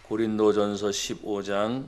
고린도전서 15장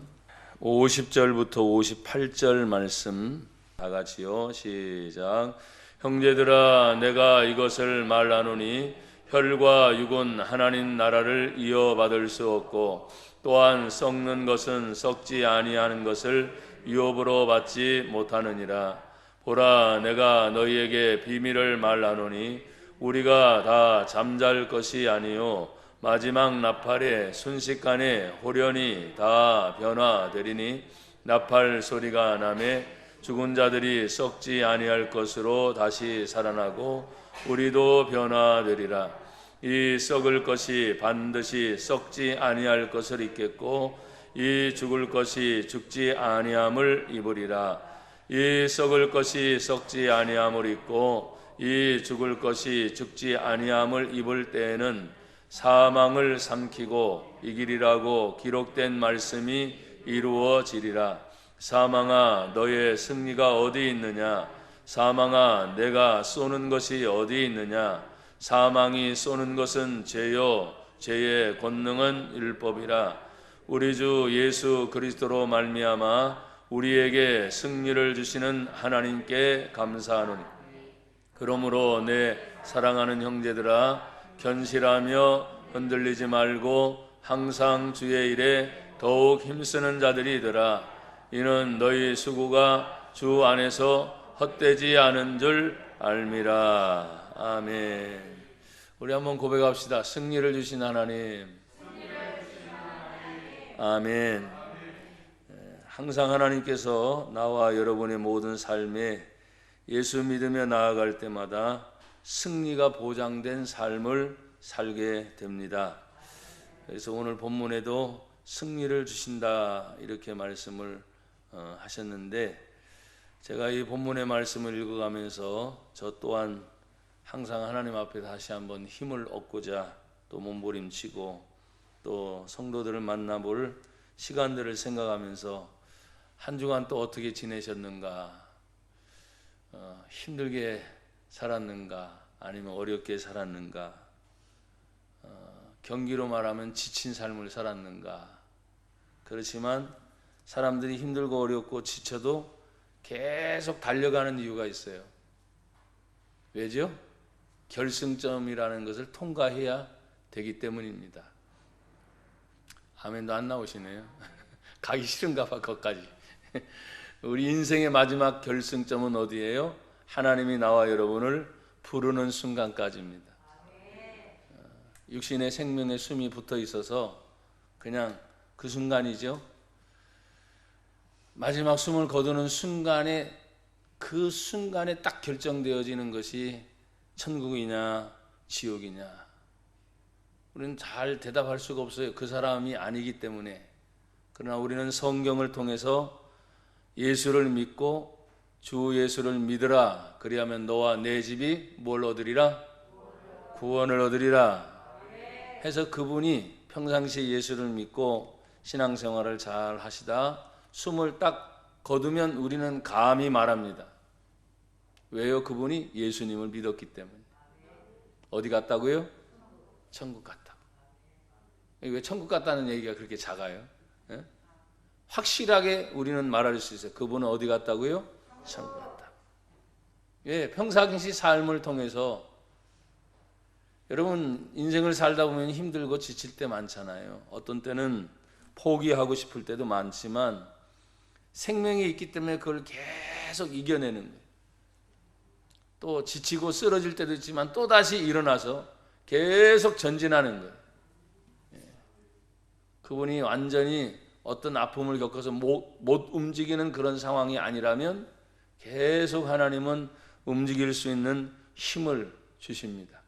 50절부터 58절 말씀 다 같이요. 시작. 형제들아, 내가 이것을 말하노니 혈과 육은 하나님 나라를 이어받을 수 없고, 또한 썩는 것은 썩지 아니하는 것을 유업으로 받지 못하느니라. 보라, 내가 너희에게 비밀을 말하노니 우리가 다 잠잘 것이 아니요 마지막 나팔에 순식간에 호련히 다 변화되리니, 나팔 소리가 나매 죽은 자들이 썩지 아니할 것으로 다시 살아나고 우리도 변화되리라. 이 썩을 것이 반드시 썩지 아니할 것을 입겠고, 이 죽을 것이 죽지 아니함을 입으리라. 이 썩을 것이 썩지 아니함을 입고 이 죽을 것이 죽지 아니함을 입을 때에는 사망을 삼키고 이기리라고 기록된 말씀이 이루어지리라. 사망아, 너의 승리가 어디 있느냐? 사망아, 내가 쏘는 것이 어디 있느냐? 사망이 쏘는 것은 죄요, 죄의 권능은 율법이라. 우리 주 예수 그리스도로 말미암아 우리에게 승리를 주시는 하나님께 감사하노니, 그러므로 내 사랑하는 형제들아, 견실하며 흔들리지 말고 항상 주의 일에 더욱 힘쓰는 자들이더라. 이는 너희 수고가 주 안에서 헛되지 않은 줄 알미라. 아멘. 우리 한번 고백합시다. 승리를 주신 하나님. 아멘. 항상 하나님께서 나와 여러분의 모든 삶에 예수 믿으며 나아갈 때마다 승리가 보장된 삶을 살게 됩니다. 그래서 오늘 본문에도 승리를 주신다 이렇게 말씀을 하셨는데, 제가 이 본문의 말씀을 읽어가면서 저 또한 항상 하나님 앞에 다시 한번 힘을 얻고자 또 몸부림치고 또 성도들을 만나볼 시간들을 생각하면서 한 주간 또 어떻게 지내셨는가, 힘들게 살았는가 아니면 어렵게 살았는가, 경기로 말하면 지친 삶을 살았는가. 그렇지만 사람들이 힘들고 어렵고 지쳐도 계속 달려가는 이유가 있어요. 왜죠? 결승점이라는 것을 통과해야 되기 때문입니다. 아멘도 안 나오시네요. 가기 싫은가 봐, 거기까지. 우리 인생의 마지막 결승점은 어디예요? 하나님이 나와 여러분을 부르는 순간까지입니다. 육신의 생명의 숨이 붙어 있어서 그냥 그 순간이죠. 마지막 숨을 거두는 순간에, 그 순간에 딱 결정되어지는 것이 천국이냐 지옥이냐. 우리는 잘 대답할 수가 없어요. 그 사람이 아니기 때문에. 그러나 우리는 성경을 통해서 예수를 믿고 주 예수를 믿으라. 그리하면 너와 내 집이 뭘 얻으리라? 구원을 얻으리라. 해서 그분이 평상시에 예수를 믿고 신앙생활을 잘 하시다 숨을 딱 거두면 우리는 감히 말합니다. 왜요? 그분이 예수님을 믿었기 때문에. 어디 갔다고요? 천국 갔다고. 왜 천국 갔다는 얘기가 그렇게 작아요? 예? 확실하게 우리는 말할 수 있어요. 그분은 어디 갔다고요? 천국 갔다. 예, 평상시 삶을 통해서 여러분 인생을 살다 보면 힘들고 지칠 때 많잖아요. 어떤 때는 포기하고 싶을 때도 많지만 생명이 있기 때문에 그걸 계속 이겨내는 거예요. 또 지치고 쓰러질 때도 있지만 또다시 일어나서 계속 전진하는 거예요. 그분이 완전히 어떤 아픔을 겪어서 못 움직이는 그런 상황이 아니라면 계속 하나님은 움직일 수 있는 힘을 주십니다.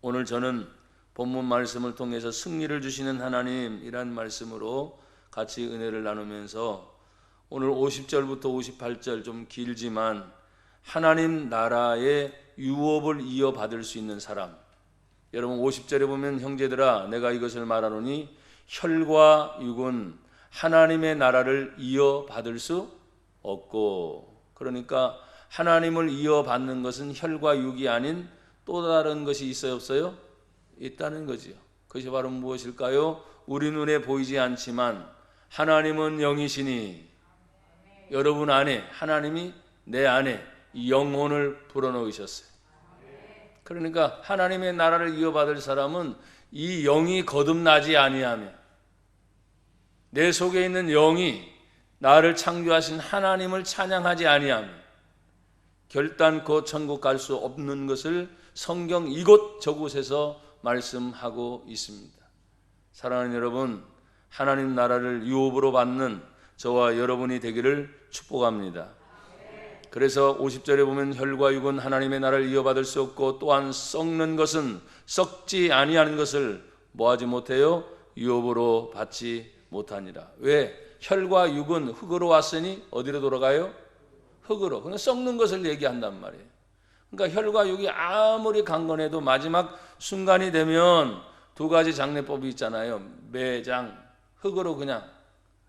오늘 저는 본문 말씀을 통해서 승리를 주시는 하나님이란 말씀으로 같이 은혜를 나누면서 오늘 50절부터 58절 좀 길지만 하나님 나라의 유업을 이어받을 수 있는 사람. 여러분 50절에 보면 형제들아, 내가 이것을 말하노니 혈과 육은 하나님의 나라를 이어받을 수 없고, 그러니까 하나님을 이어받는 것은 혈과 육이 아닌 또 다른 것이 있어요 없어요? 있다는 거지요. 그것이 바로 무엇일까요? 우리 눈에 보이지 않지만 하나님은 영이시니 여러분 안에, 하나님이 내 안에 영혼을 불어넣으셨어요. 그러니까 하나님의 나라를 이어받을 사람은 이 영이 거듭나지 아니하며, 내 속에 있는 영이 나를 창조하신 하나님을 찬양하지 아니하며 결단코 천국 갈 수 없는 것을 성경 이곳 저곳에서 말씀하고 있습니다. 사랑하는 여러분, 하나님 나라를 유업으로 받는 저와 여러분이 되기를 축복합니다. 그래서 50절에 보면 혈과 육은 하나님의 나라를 이어받을 수 없고 또한 썩는 것은 썩지 아니하는 것을 뭐하지 못해요? 유업으로 받지 못하니라. 왜? 혈과 육은 흙으로 왔으니 어디로 돌아가요? 흙으로. 그냥 썩는 것을 얘기한단 말이에요. 그러니까 혈과 육이 아무리 강건해도 마지막 순간이 되면 두 가지 장례법이 있잖아요. 매장, 흙으로 그냥,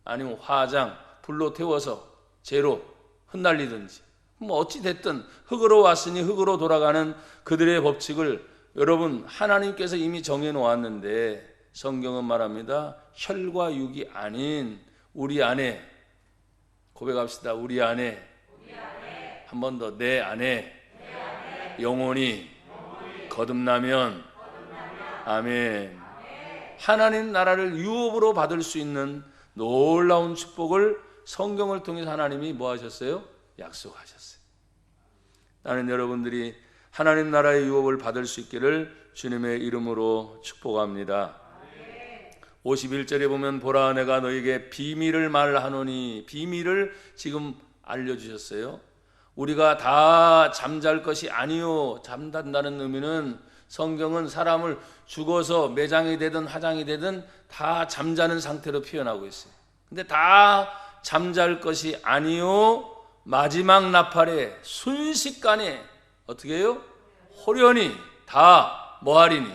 아니면 화장, 불로 태워서 재로 흩날리든지, 뭐 어찌 됐든 흙으로 왔으니 흙으로 돌아가는 그들의 법칙을 여러분 하나님께서 이미 정해 놓았는데, 성경은 말합니다. 혈과 육이 아닌 우리 안에, 고백합시다. 우리 안에, 한 번 더, 내 안에 영혼이 거듭나면, 아멘. 하나님 나라를 유업으로 받을 수 있는 놀라운 축복을 성경을 통해서 하나님이 뭐 하셨어요? 약속하셨어요. 나는 여러분들이 하나님 나라의 유업을 받을 수 있기를 주님의 이름으로 축복합니다. 51절에 보면 보라 내가 너에게 비밀을 말하노니, 비밀을 지금 알려주셨어요. 우리가 다 잠잘 것이 아니요. 잠단다는 의미는 성경은 사람을 죽어서 매장이 되든 화장이 되든 다 잠자는 상태로 표현하고 있어요. 근데 다 잠잘 것이 아니요. 마지막 나팔에 순식간에 어떻게 해요? 호련히 다 뭐하리니?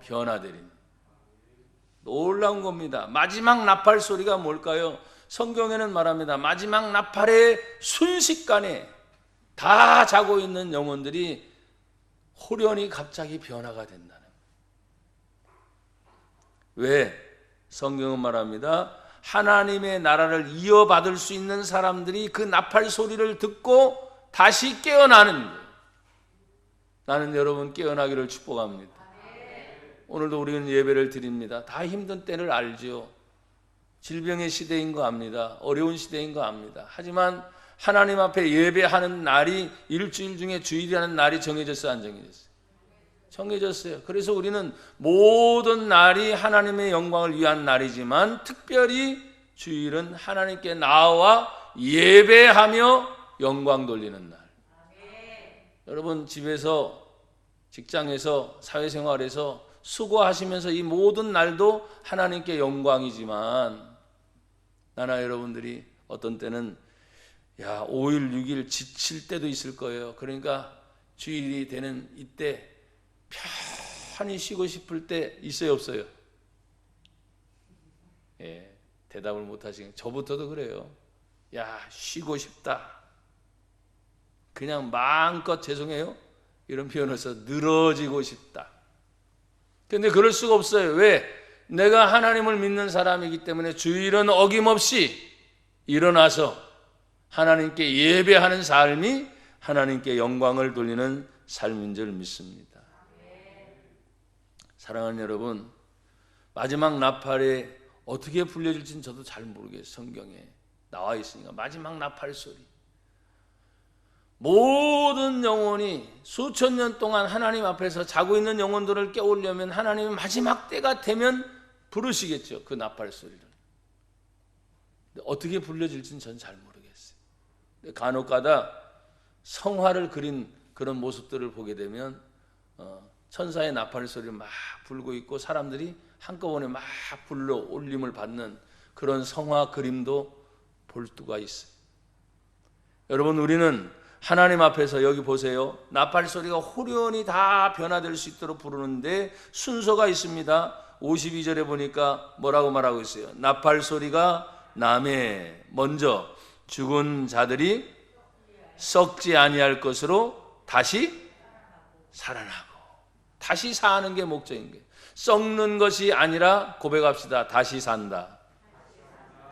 변화되리니. 놀라운 겁니다. 마지막 나팔 소리가 뭘까요? 성경에는 말합니다. 마지막 나팔의 순식간에 다 자고 있는 영혼들이 호련히 갑자기 변화가 된다는. 왜? 성경은 말합니다. 하나님의 나라를 이어받을 수 있는 사람들이 그 나팔 소리를 듣고 다시 깨어나는 거예요. 나는 여러분 깨어나기를 축복합니다. 오늘도 우리는 예배를 드립니다. 다 힘든 때를 알죠. 질병의 시대인 거 압니다. 어려운 시대인 거 압니다. 하지만 하나님 앞에 예배하는 날이 일주일 중에 주일이라는 날이 정해졌어요, 안 정해졌어요? 정해졌어요. 그래서 우리는 모든 날이 하나님의 영광을 위한 날이지만 특별히 주일은 하나님께 나와 예배하며 영광 돌리는 날. 여러분 집에서, 직장에서, 사회생활에서 수고하시면서 이 모든 날도 하나님께 영광이지만, 나나 여러분들이 어떤 때는 5일 6일 지칠 때도 있을 거예요. 그러니까 주일이 되는 이때 편히 쉬고 싶을 때 있어요, 없어요? 예, 대답을 못 하시는, 저부터도 그래요. 쉬고 싶다. 그냥 마음껏, 죄송해요, 이런 표현을 써서 늘어지고 싶다. 근데 그럴 수가 없어요. 왜? 내가 하나님을 믿는 사람이기 때문에 주일은 어김없이 일어나서 하나님께 예배하는 삶이 하나님께 영광을 돌리는 삶인 줄 믿습니다. 사랑하는 여러분, 마지막 나팔에 어떻게 불려질지는 저도 잘 모르겠어요. 성경에 나와 있으니까. 마지막 나팔 소리, 모든 영혼이 수천 년 동안 하나님 앞에서 자고 있는 영혼들을 깨우려면 하나님이 마지막 때가 되면 부르시겠죠, 그 나팔 소리를. 어떻게 불려질지는 전 잘 모르겠어요. 간혹가다 성화를 그린 그런 모습들을 보게 되면 천사의 나팔 소리를 막 불고 있고 사람들이 한꺼번에 막 불러 올림을 받는 그런 성화 그림도 볼 수가 있어요. 여러분, 우리는 하나님 앞에서, 여기 보세요, 나팔 소리가 호련히 다 변화될 수 있도록 부르는데 순서가 있습니다. 52절에 보니까 뭐라고 말하고 있어요? 나팔 소리가 남에 먼저 죽은 자들이 썩지 아니할 것으로 다시 살아나고. 다시 사는 게 목적인 거예요. 썩는 것이 아니라 고백합시다. 다시 산다.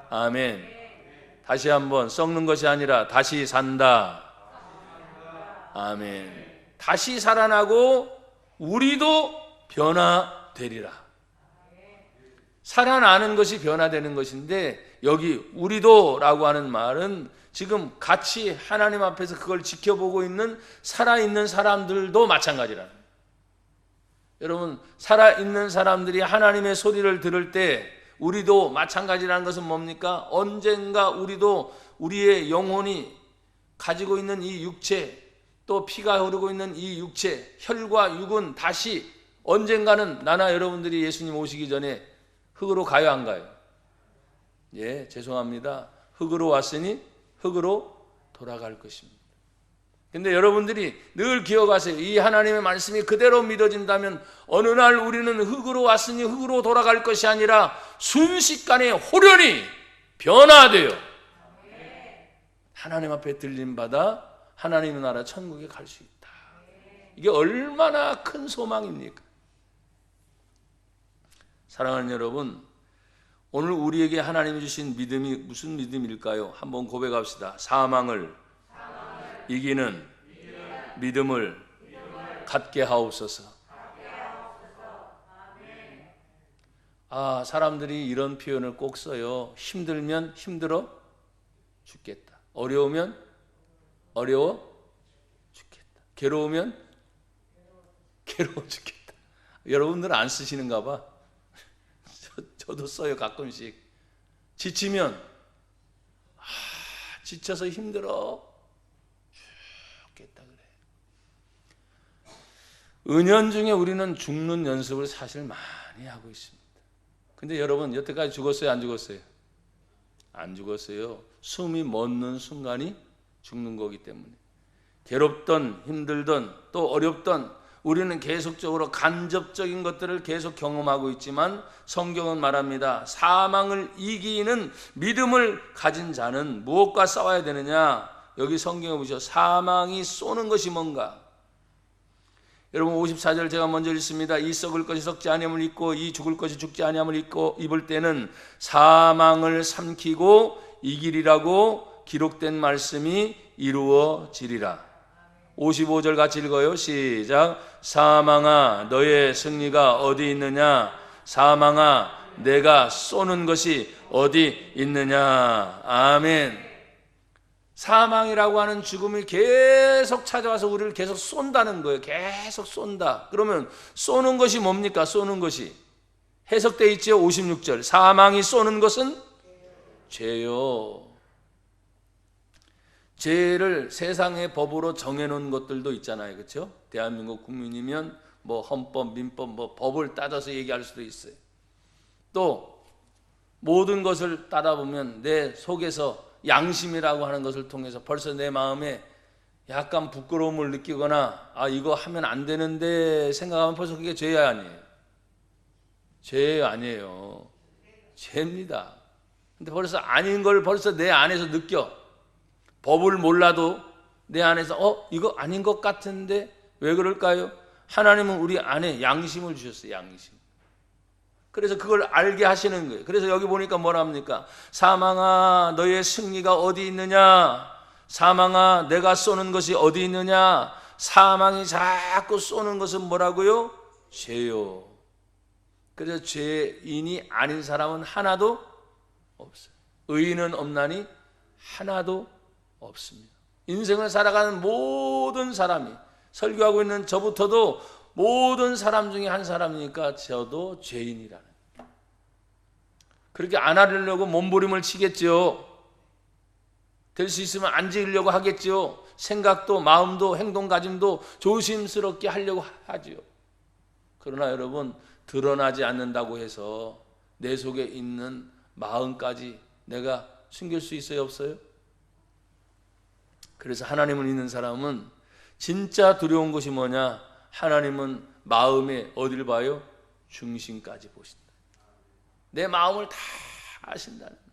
아멘. 다시 한번 썩는 것이 아니라 다시 산다. 아멘. 다시 살아나고 우리도 변화되리라. 살아나는 것이 변화되는 것인데 여기 우리도 라고 하는 말은 지금 같이 하나님 앞에서 그걸 지켜보고 있는 살아있는 사람들도 마찬가지라는 거예요. 여러분, 살아있는 사람들이 하나님의 소리를 들을 때 우리도 마찬가지라는 것은 뭡니까? 언젠가 우리도 우리의 영혼이 가지고 있는 이 육체, 또 피가 흐르고 있는 이 육체, 혈과 육은 다시 언젠가는 나나 여러분들이 예수님 오시기 전에 흙으로 가요, 안 가요? 예, 죄송합니다. 흙으로 왔으니 흙으로 돌아갈 것입니다. 근데 여러분들이 늘 기억하세요. 이 하나님의 말씀이 그대로 믿어진다면 어느 날 우리는 흙으로 왔으니 흙으로 돌아갈 것이 아니라 순식간에 호련히 변화되어 하나님 앞에 들림받아 하나님의 나라 천국에 갈 수 있다. 이게 얼마나 큰 소망입니까? 사랑하는 여러분, 오늘 우리에게 하나님이 주신 믿음이 무슨 믿음일까요? 한번 고백합시다. 사망을 이기는 믿음을 갖게 하옵소서. 아, 사람들이 이런 표현을 꼭 써요. 힘들면 힘들어 죽겠다. 어려우면 어려워 죽겠다. 괴로우면 괴로워 죽겠다. 여러분들은 안 쓰시는가 봐. 저도 써요, 가끔씩. 지치면 지쳐서 힘들어 죽겠다 그래. 은연중에 우리는 죽는 연습을 사실 많이 하고 있습니다. 근데 여러분, 여태까지 죽었어요, 안 죽었어요? 안 죽었어요. 숨이 멎는 순간이 죽는 거기 때문에. 괴롭던 힘들던 또 어렵던 우리는 계속적으로 간접적인 것들을 계속 경험하고 있지만 성경은 말합니다. 사망을 이기는 믿음을 가진 자는 무엇과 싸워야 되느냐? 여기 성경에 보시죠. 사망이 쏘는 것이 뭔가? 여러분, 54절 제가 먼저 읽습니다. 이 썩을 것이 썩지 아니함을 입고 이 죽을 것이 죽지 아니함을 입을 때는 사망을 삼키고 이기리라고 기록된 말씀이 이루어지리라. 55절 같이 읽어요. 시작. 사망아 너의 승리가 어디 있느냐? 사망아 내가 쏘는 것이 어디 있느냐? 아멘. 사망이라고 하는 죽음이 계속 찾아와서 우리를 계속 쏜다는 거예요. 계속 쏜다. 그러면 쏘는 것이 뭡니까? 쏘는 것이 해석되어 있죠. 56절. 사망이 쏘는 것은 죄요. 죄를 세상의 법으로 정해놓은 것들도 있잖아요, 그렇죠? 대한민국 국민이면 뭐 헌법, 민법, 뭐 법을 따져서 얘기할 수도 있어요. 또 모든 것을 따다 보면 내 속에서 양심이라고 하는 것을 통해서 벌써 내 마음에 약간 부끄러움을 느끼거나 아 이거 하면 안 되는데 생각하면 벌써 그게 죄 아니에요. 죄 아니에요. 죄입니다. 근데 벌써 아닌 걸 벌써 내 안에서 느껴. 법을 몰라도 내 안에서 이거 아닌 것 같은데 왜 그럴까요? 하나님은 우리 안에 양심을 주셨어요. 양심. 그래서 그걸 알게 하시는 거예요. 그래서 여기 보니까 뭐라 합니까? 사망아 너의 승리가 어디 있느냐? 사망아 내가 쏘는 것이 어디 있느냐? 사망이 자꾸 쏘는 것은 뭐라고요? 죄요. 그래서 죄인이 아닌 사람은 하나도 없어요. 의인은 없나니 하나도 없습니다. 인생을 살아가는 모든 사람이, 설교하고 있는 저부터도 모든 사람 중에 한 사람이니까 저도 죄인이라는 거예요. 그렇게 안 하려고 몸부림을 치겠죠. 될 수 있으면 안 지으려고 하겠죠. 생각도 마음도 행동가짐도 조심스럽게 하려고 하죠. 그러나 여러분, 드러나지 않는다고 해서 내 속에 있는 마음까지 내가 숨길 수 있어요, 없어요? 그래서 하나님을 믿는 사람은 진짜 두려운 것이 뭐냐? 하나님은 마음의 어디를 봐요? 중심까지 보신다. 내 마음을 다 아신다는 거예요.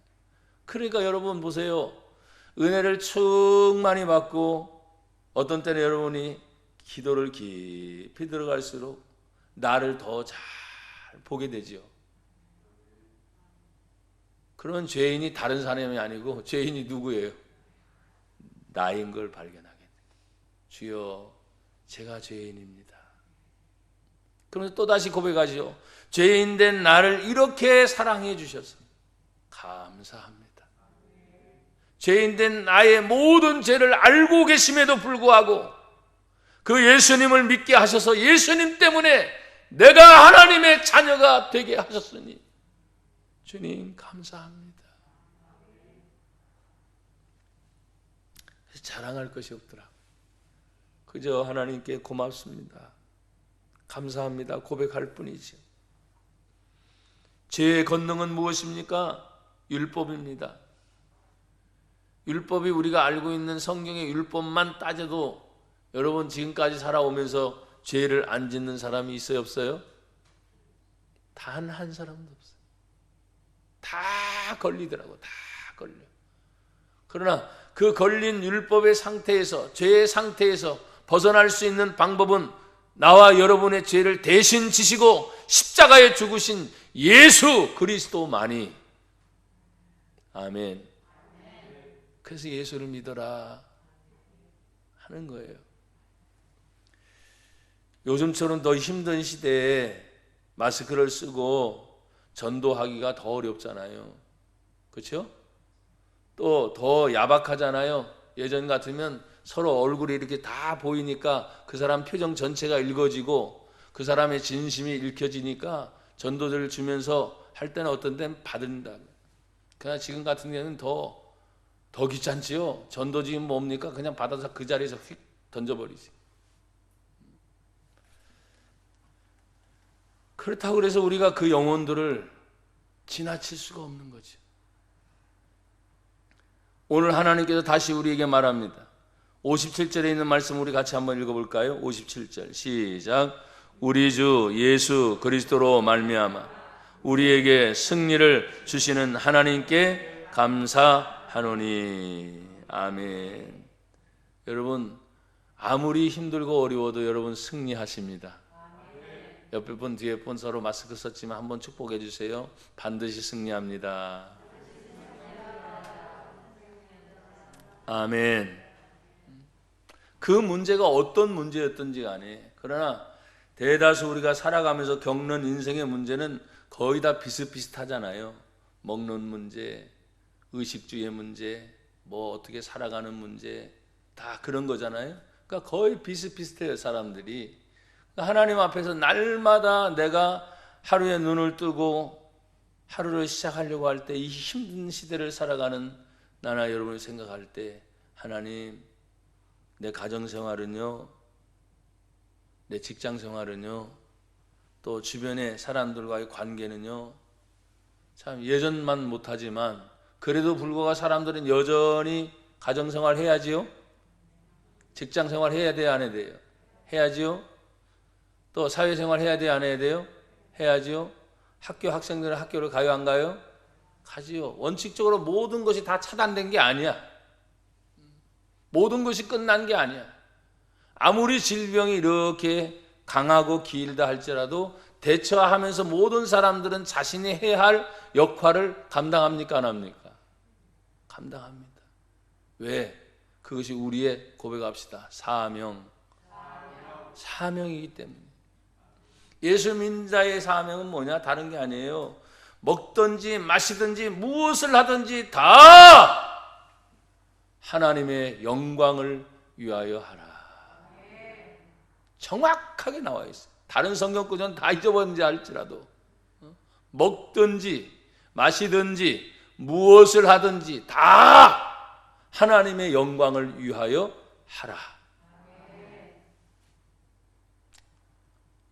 그러니까 여러분 보세요. 은혜를 충만히 받고 어떤 때는 여러분이 기도를 깊이 들어갈수록 나를 더 잘 보게 되지요. 그러면 죄인이 다른 사람이 아니고 죄인이 누구예요? 나인 걸 발견하게 돼요. 주여, 제가 죄인입니다. 그러면서 또다시 고백하시오. 죄인 된 나를 이렇게 사랑해 주셔서 감사합니다. 죄인 된 나의 모든 죄를 알고 계심에도 불구하고 그 예수님을 믿게 하셔서 예수님 때문에 내가 하나님의 자녀가 되게 하셨으니 주님 감사합니다. 자랑할 것이 없더라. 그저 하나님께 고맙습니다, 감사합니다 고백할 뿐이죠. 죄의 권능은 무엇입니까? 율법입니다. 율법이 우리가 알고 있는 성경의 율법만 따져도 여러분 지금까지 살아오면서 죄를 안 짓는 사람이 있어요, 없어요? 단 한 사람도 없어요. 다 걸리더라고. 다 걸려. 그러나 그 걸린 율법의 상태에서, 죄의 상태에서 벗어날 수 있는 방법은 나와 여러분의 죄를 대신 지시고 십자가에 죽으신 예수 그리스도만이. 아멘. 그래서 예수를 믿어라 하는 거예요. 요즘처럼 더 힘든 시대에 마스크를 쓰고 전도하기가 더 어렵잖아요. 그렇죠? 또 더 야박하잖아요. 예전 같으면 서로 얼굴이 이렇게 다 보이니까 그 사람 표정 전체가 읽어지고 그 사람의 진심이 읽혀지니까 전도를 주면서 할 때는 어떤 때는 받는다. 그러나 지금 같은 경우는 더 귀찮지요. 전도 지금 뭡니까? 그냥 받아서 그 자리에서 휙 던져버리지. 그렇다고 그래서 우리가 그 영혼들을 지나칠 수가 없는 거죠. 오늘 하나님께서 다시 우리에게 말합니다. 57절에 있는 말씀 우리 같이 한번 읽어볼까요? 57절 시작. 우리 주 예수 그리스도로 말미암아 우리에게 승리를 주시는 하나님께 감사하노니. 아멘. 여러분 아무리 힘들고 어려워도 여러분 승리하십니다. 옆에 분 뒤에 분 서로 마스크 썼지만 한번 축복해 주세요. 반드시 승리합니다. 아멘. 그 문제가 어떤 문제였든지 간에, 그러나 대다수 우리가 살아가면서 겪는 인생의 문제는 거의 다 비슷비슷하잖아요. 먹는 문제, 의식주의 문제, 뭐 어떻게 살아가는 문제, 다 그런 거잖아요. 그러니까 거의 비슷비슷해요, 사람들이. 하나님 앞에서 날마다 내가 하루에 눈을 뜨고 하루를 시작하려고 할 때 이 힘든 시대를 살아가는 나나 여러분을 생각할 때, 하나님, 내 가정생활은요, 내 직장생활은요, 또 주변의 사람들과의 관계는요, 참 예전만 못하지만 그래도 불구하고 사람들은 여전히 가정생활 해야지요, 직장생활 해야 돼요, 안 해야 돼요? 해야지요. 또 사회생활 해야 돼요, 안 해야 돼요? 해야지요. 학교 학생들은 학교를 가요, 안 가요? 가지요. 원칙적으로 모든 것이 다 차단된 게 아니야. 모든 것이 끝난 게 아니야. 아무리 질병이 이렇게 강하고 길다 할지라도 대처하면서 모든 사람들은 자신이 해야 할 역할을 감당합니까, 안 합니까? 감당합니다. 왜? 그것이 우리의, 고백합시다, 사명이기 때문에. 예수 믿는 자의 사명은 뭐냐? 다른 게 아니에요. 먹든지 마시든지 무엇을 하든지 다 하나님의 영광을 위하여 하라. 정확하게 나와 있어요. 다른 성경 구절은 다 잊어버린지 할지라도 먹든지 마시든지 무엇을 하든지 다 하나님의 영광을 위하여 하라.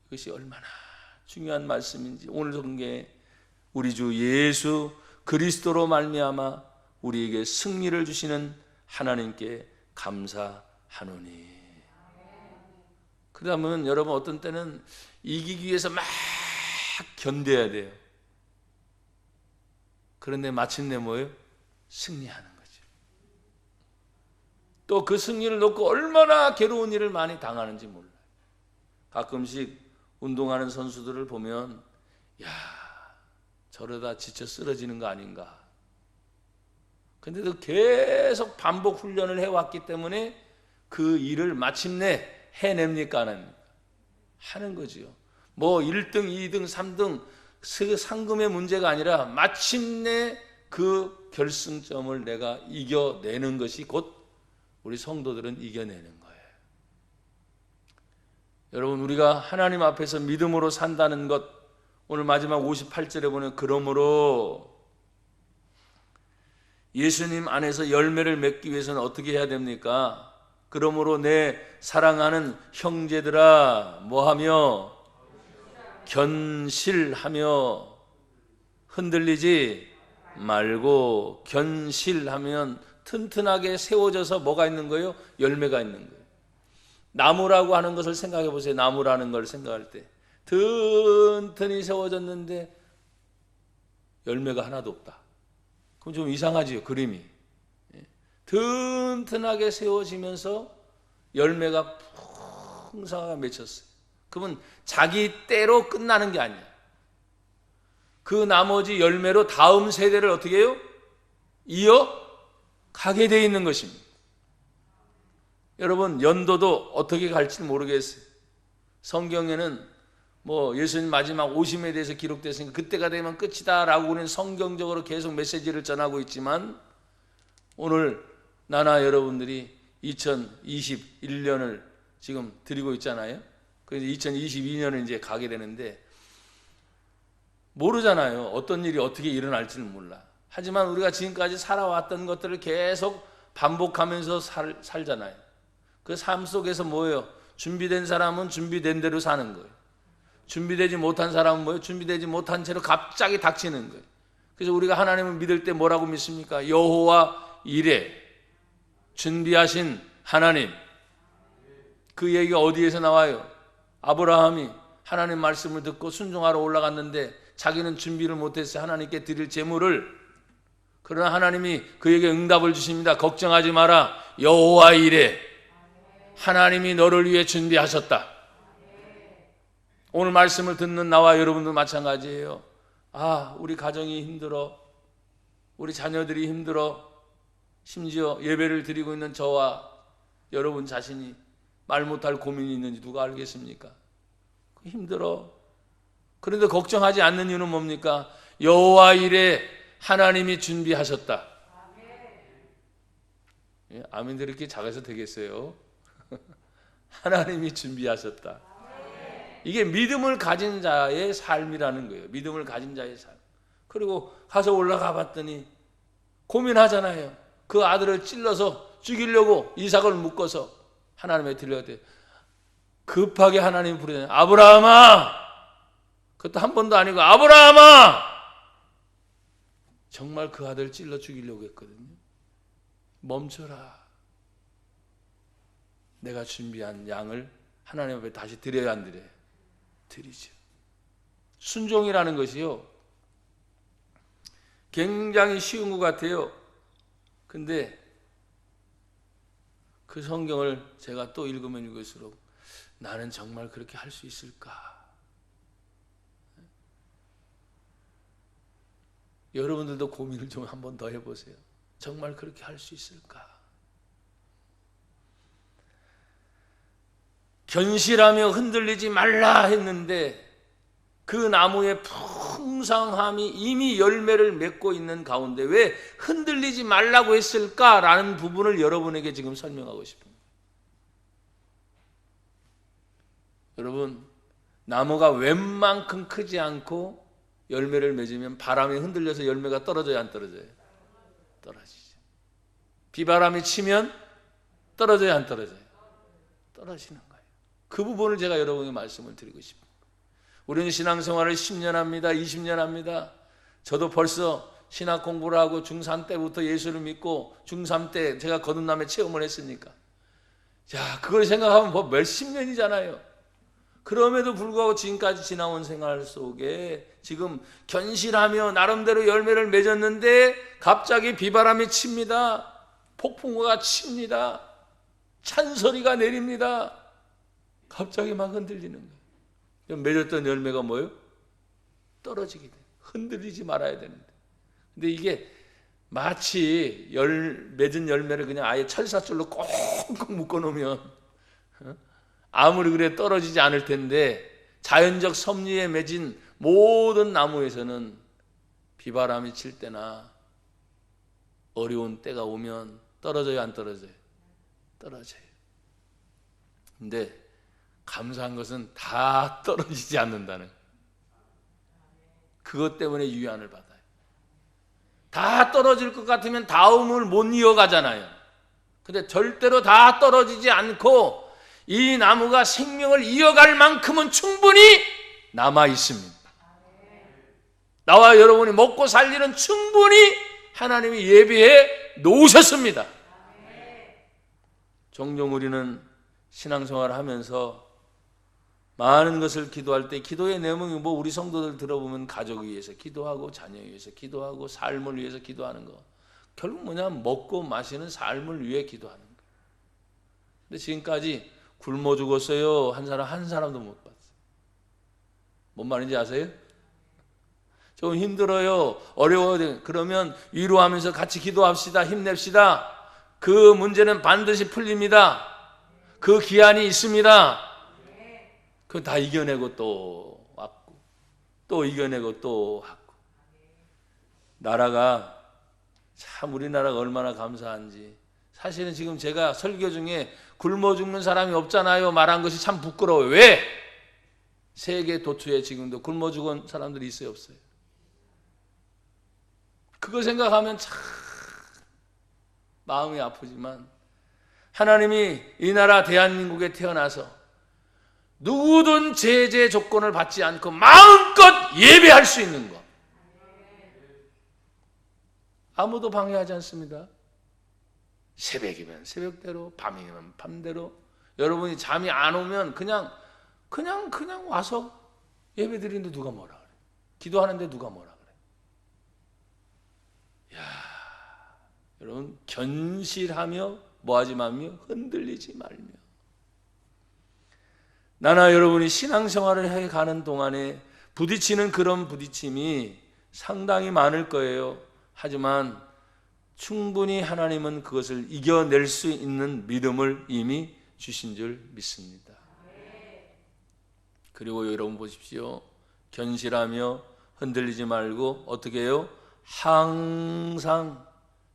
이것이 얼마나 중요한 말씀인지 오늘 성경에 우리 주 예수 그리스도로 말미암아 우리에게 승리를 주시는 하나님께 감사하노니. 그러면 여러분 어떤 때는 이기기 위해서 막 견뎌야 돼요. 그런데 마침내 뭐예요? 승리하는 거죠. 또 그 승리를 놓고 얼마나 괴로운 일을 많이 당하는지 몰라요. 가끔씩 운동하는 선수들을 보면 야, 저러다 지쳐 쓰러지는 거 아닌가. 근데도 계속 반복 훈련을 해왔기 때문에 그 일을 마침내 해냅니까? 안 합니까? 하는 거지요. 뭐 1등, 2등, 3등 상금의 문제가 아니라 마침내 그 결승점을 내가 이겨내는 것이 곧 우리 성도들은 이겨내는 거예요. 여러분, 우리가 하나님 앞에서 믿음으로 산다는 것, 오늘 마지막 58절에 보면 그러므로 예수님 안에서 열매를 맺기 위해서는 어떻게 해야 됩니까? 그러므로 내 사랑하는 형제들아 뭐하며 견실하며 흔들리지 말고, 견실하면 튼튼하게 세워져서 뭐가 있는 거예요? 열매가 있는 거예요. 나무라고 하는 것을 생각해 보세요. 나무라는 걸 생각할 때 튼튼히 세워졌는데 열매가 하나도 없다. 그럼 좀 이상하지요, 그림이. 튼튼하게 세워지면서 열매가 풍성하게 맺혔어요. 그러면 자기 때로 끝나는 게 아니에요. 그 나머지 열매로 다음 세대를 어떻게 해요? 이어가게 되어 있는 것입니다. 여러분, 연도도 어떻게 갈지 모르겠어요. 성경에는 뭐 예수님 마지막 오심에 대해서 기록됐으니까 그때가 되면 끝이다 라고 우리는 성경적으로 계속 메시지를 전하고 있지만, 오늘 나나 여러분들이 2021년을 지금 드리고 있잖아요. 그래서 2022년을 이제 가게 되는데 모르잖아요. 어떤 일이 어떻게 일어날지는 몰라. 하지만 우리가 지금까지 살아왔던 것들을 계속 반복하면서 살잖아요. 그 삶 속에서 뭐예요? 준비된 사람은 준비된 대로 사는 거예요. 준비되지 못한 사람은 뭐예요? 준비되지 못한 채로 갑자기 닥치는 거예요. 그래서 우리가 하나님을 믿을 때 뭐라고 믿습니까? 여호와 이레, 준비하신 하나님. 그 얘기가 어디에서 나와요? 아브라함이 하나님 말씀을 듣고 순종하러 올라갔는데 자기는 준비를 못했어요. 하나님께 드릴 제물을. 그러나 하나님이 그에게 응답을 주십니다. 걱정하지 마라. 여호와 이레, 하나님이 너를 위해 준비하셨다. 오늘 말씀을 듣는 나와 여러분도 마찬가지예요. 아, 우리 가정이 힘들어, 우리 자녀들이 힘들어, 심지어 예배를 드리고 있는 저와 여러분 자신이 말 못할 고민이 있는지 누가 알겠습니까? 힘들어. 그런데 걱정하지 않는 이유는 뭡니까? 여호와 이레, 하나님이 준비하셨다. 예, 아멘들 이렇게 작아서 되겠어요? 하나님이 준비하셨다. 이게 믿음을 가진 자의 삶이라는 거예요. 믿음을 가진 자의 삶. 그리고 가서 올라가 봤더니 고민하잖아요. 그 아들을 찔러서 죽이려고 이삭을 묶어서 하나님의 들려대 급하게 하나님 부르잖아요. 아브라함아! 그것도 한 번도 아니고 아브라함아! 정말 그 아들 찔러 죽이려고 했거든요. 멈춰라. 내가 준비한 양을 하나님 앞에 다시 드려야 안 드려요? 드리죠. 순종이라는 것이요, 굉장히 쉬운 것 같아요. 근데 그 성경을 제가 또 읽으면 읽을수록 나는 정말 그렇게 할 수 있을까? 여러분들도 고민을 좀 한 번 더 해보세요. 정말 그렇게 할 수 있을까? 견실하며 흔들리지 말라 했는데 그 나무의 풍성함이 이미 열매를 맺고 있는 가운데 왜 흔들리지 말라고 했을까라는 부분을 여러분에게 지금 설명하고 싶습니다. 여러분, 나무가 웬만큼 크지 않고 열매를 맺으면 바람에 흔들려서 열매가 떨어져야 안 떨어져요? 떨어지죠. 비바람이 치면 떨어져야 안 떨어져요? 떨어지는 거예요. 그 부분을 제가 여러분에게 말씀을 드리고 싶습니다. 우리는 신앙생활을 10년 합니다. 20년 합니다. 저도 벌써 신학 공부를 하고 중3 때부터 예수를 믿고 중3 때 제가 거듭남의 체험을 했으니까, 야, 그걸 생각하면 뭐 몇십 년이잖아요. 그럼에도 불구하고 지금까지 지나온 생활 속에 지금 견실하며 나름대로 열매를 맺었는데 갑자기 비바람이 칩니다. 폭풍우가 칩니다. 찬소리가 내립니다. 갑자기 막 흔들리는 거예요. 맺었던 열매가 뭐예요? 떨어지게 돼. 흔들리지 말아야 되는데. 근데 이게 마치 맺은 열매를 그냥 아예 철사줄로 꽁꽁 묶어놓으면 아무리 그래 떨어지지 않을 텐데, 자연적 섭리에 맺은 모든 나무에서는 비바람이 칠 때나 어려운 때가 오면 떨어져요, 안 떨어져요? 떨어져요. 근데 감사한 것은 다 떨어지지 않는다는, 그것 때문에 유한을 받아요. 다 떨어질 것 같으면 다음을 못 이어가잖아요. 근데 절대로 다 떨어지지 않고 이 나무가 생명을 이어갈 만큼은 충분히 남아 있습니다. 나와 여러분이 먹고 살 일은 충분히 하나님이 예비해 놓으셨습니다. 종종 우리는 신앙생활을 하면서 많은 것을 기도할 때, 기도의 내용이 뭐 우리 성도들 들어보면 가족을 위해서 기도하고 자녀 위해서 기도하고 삶을 위해서 기도하는 거, 결국 뭐냐면 먹고 마시는 삶을 위해 기도하는 거. 근데 지금까지 굶어 죽었어요 한 사람도 못 봤어요. 뭔 말인지 아세요? 좀 힘들어요, 어려워요, 그러면 위로하면서 같이 기도합시다, 힘냅시다. 그 문제는 반드시 풀립니다. 그 기한이 있습니다. 그건 다 이겨내고 또 왔고, 또 이겨내고 또 왔고. 나라가 참, 우리나라가 얼마나 감사한지. 사실은 지금 제가 설교 중에 굶어 죽는 사람이 없잖아요 말한 것이 참 부끄러워요. 왜? 세계 도처에 지금도 굶어 죽은 사람들이 있어요, 없어요? 그거 생각하면 참 마음이 아프지만, 하나님이 이 나라 대한민국에 태어나서 누구든 제재 조건을 받지 않고 마음껏 예배할 수 있는 것, 아무도 방해하지 않습니다. 새벽이면 새벽대로, 밤이면 밤대로. 여러분이 잠이 안 오면 그냥 와서 예배 드리는데 누가 뭐라 그래? 기도하는데 누가 뭐라 그래? 야, 여러분, 견실하며 뭐하지 말며 흔들리지 말며. 나나 여러분이 신앙생활을 해가는 동안에 부딪히는 그런 부딪힘이 상당히 많을 거예요. 하지만 충분히 하나님은 그것을 이겨낼 수 있는 믿음을 이미 주신 줄 믿습니다. 그리고 여러분 보십시오. 견실하며 흔들리지 말고 어떻게 해요? 항상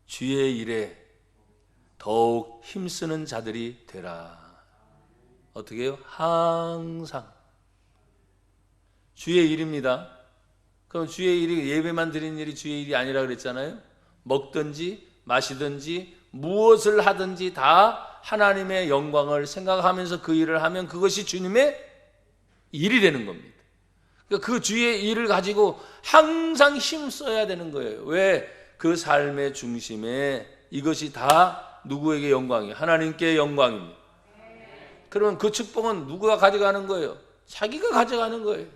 주의 일에 더욱 힘쓰는 자들이 되라. 어떻게 해요? 항상 주의 일입니다. 그럼 주의 일이 예배만 드리는 일이 주의 일이 아니라 그랬잖아요. 먹든지 마시든지 무엇을 하든지 다 하나님의 영광을 생각하면서 그 일을 하면 그것이 주님의 일이 되는 겁니다. 그러니까 그 주의 일을 가지고 항상 힘써야 되는 거예요. 왜? 그 삶의 중심에 이것이 다 누구에게 영광이에요? 하나님께 영광입니다. 그러면 그 축복은 누구가 가져가는 거예요? 자기가 가져가는 거예요.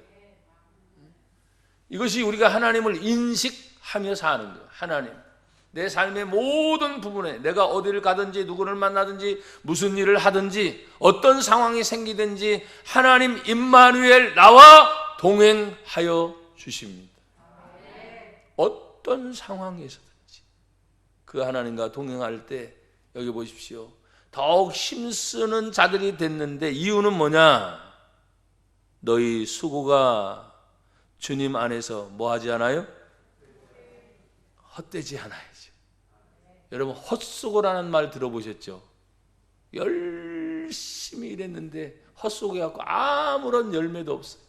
이것이 우리가 하나님을 인식하며 사는 거예요. 하나님, 내 삶의 모든 부분에 내가 어디를 가든지 누구를 만나든지 무슨 일을 하든지 어떤 상황이 생기든지 하나님 임마누엘 나와 동행하여 주십니다. 어떤 상황에서든지 그 하나님과 동행할 때 여기 보십시오. 더욱 힘쓰는 자들이 됐는데 이유는 뭐냐? 너희 수고가 주님 안에서 뭐 하지 않아요? 헛되지 않아야죠. 여러분, 헛수고라는 말 들어보셨죠? 열심히 일했는데 헛수고해갖고 아무런 열매도 없어요.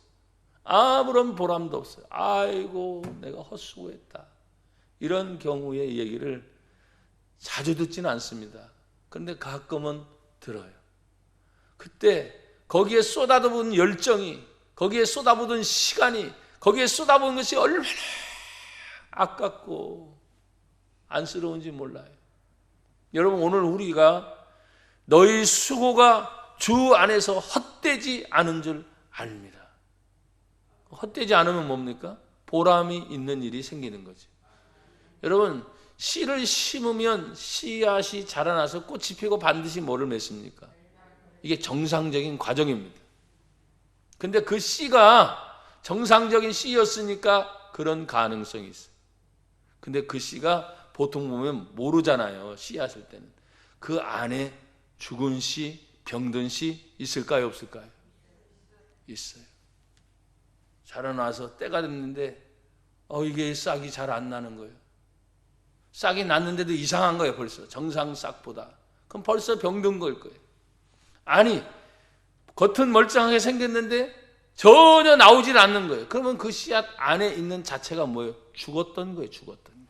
아무런 보람도 없어요. 아이고, 내가 헛수고했다. 이런 경우의 얘기를 자주 듣지는 않습니다. 그런데 가끔은 들어요. 그때 거기에 쏟아부은 열정이, 거기에 쏟아부은 시간이, 거기에 쏟아부은 것이 얼마나 아깝고 안쓰러운지 몰라요. 여러분, 오늘 우리가 너희 수고가 주 안에서 헛되지 않은 줄 압니다. 헛되지 않으면 뭡니까? 보람이 있는 일이 생기는 거죠. 여러분, 씨를 심으면 씨앗이 자라나서 꽃이 피고 반드시 뭐를 맺습니까? 이게 정상적인 과정입니다. 근데 그 씨가 정상적인 씨였으니까 그런 가능성이 있어요. 근데 그 씨가 보통 보면 모르잖아요. 씨앗을 때는. 그 안에 죽은 씨, 병든 씨 있을까요? 없을까요? 있어요. 자라나서 때가 됐는데 이게 싹이 잘 안 나는 거예요. 싹이 났는데도 이상한 거예요. 벌써 정상 싹보다. 그럼 벌써 병든 걸 거예요. 아니, 겉은 멀쩡하게 생겼는데 전혀 나오질 않는 거예요. 그러면 그 씨앗 안에 있는 자체가 뭐예요? 죽었던 거예요. 죽었던 거예요.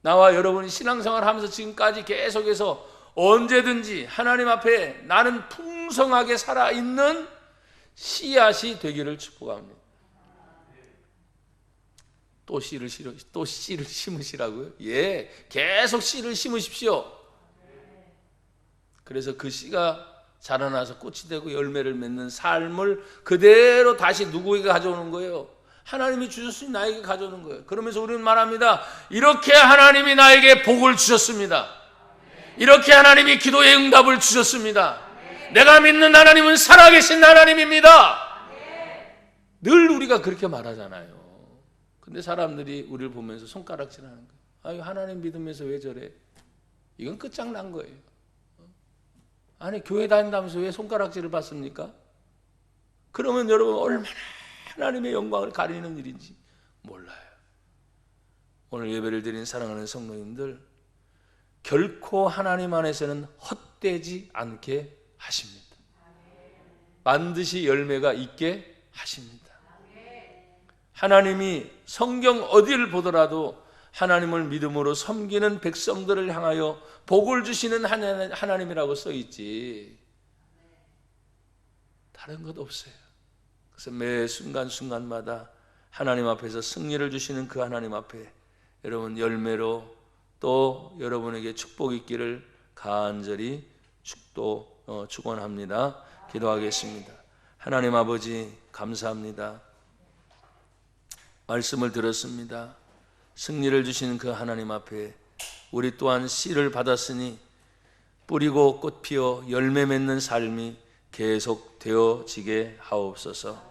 나와 여러분이 신앙생활 하면서 지금까지 계속해서 언제든지 하나님 앞에 나는 풍성하게 살아있는 씨앗이 되기를 축복합니다. 또 씨를 심으시라고요? 예, 계속 씨를 심으십시오. 그래서 그 씨가 자라나서 꽃이 되고 열매를 맺는 삶을 그대로 다시 누구에게 가져오는 거예요? 하나님이 주셨으니 나에게 가져오는 거예요. 그러면서 우리는 말합니다. 이렇게 하나님이 나에게 복을 주셨습니다. 이렇게 하나님이 기도의 응답을 주셨습니다. 내가 믿는 하나님은 살아계신 하나님입니다. 늘 우리가 그렇게 말하잖아요. 근데 사람들이 우리를 보면서 손가락질하는 거예요. 아유, 하나님 믿으면서 왜 저래? 이건 끝장난 거예요. 아니, 교회 다닌다면서 왜 손가락질을 받습니까? 그러면 여러분 얼마나 하나님의 영광을 가리는 일인지 몰라요. 오늘 예배를 드린 사랑하는 성도님들, 결코 하나님 안에서는 헛되지 않게 하십니다. 반드시 열매가 있게 하십니다. 하나님이 성경 어디를 보더라도 하나님을 믿음으로 섬기는 백성들을 향하여 복을 주시는 하나님이라고 써있지 다른 것 없어요. 그래서 매 순간순간마다 하나님 앞에서 승리를 주시는 그 하나님 앞에 여러분 열매로 또 여러분에게 축복이 있기를 간절히 축원합니다. 기도하겠습니다. 하나님 아버지 감사합니다. 말씀을 들었습니다. 승리를 주시는 그 하나님 앞에 우리 또한 씨를 받았으니 뿌리고 꽃 피어 열매 맺는 삶이 계속 되어지게 하옵소서.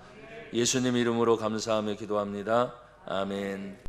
예수님 이름으로 감사하며 기도합니다. 아멘.